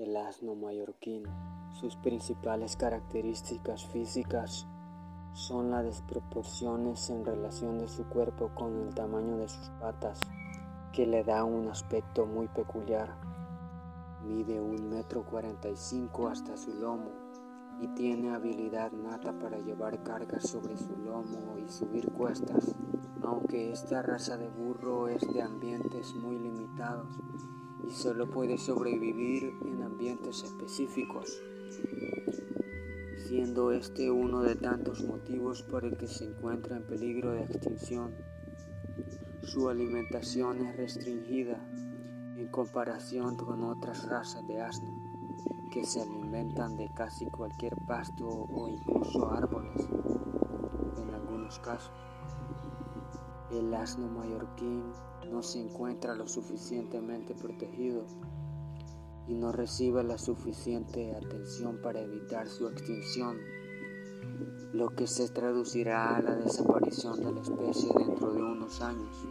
El asno mallorquín. Sus principales características físicas son las desproporciones en relación de su cuerpo con el tamaño de sus patas, que le da un aspecto muy peculiar. Mide 1,45 m hasta su lomo y tiene habilidad nata para llevar cargas sobre su lomo y subir cuestas, aunque esta raza de burro es de ambientes muy limitados y solo puede sobrevivir en ambientes específicos, siendo este uno de tantos motivos por el que se encuentra en peligro de extinción. Su alimentación es restringida en comparación con otras razas de asno, que se alimentan de casi cualquier pasto o incluso árboles. En algunos casos, el asno mallorquín no se encuentra lo suficientemente protegido y no recibe la suficiente atención para evitar su extinción, lo que se traducirá a la desaparición de la especie dentro de unos años.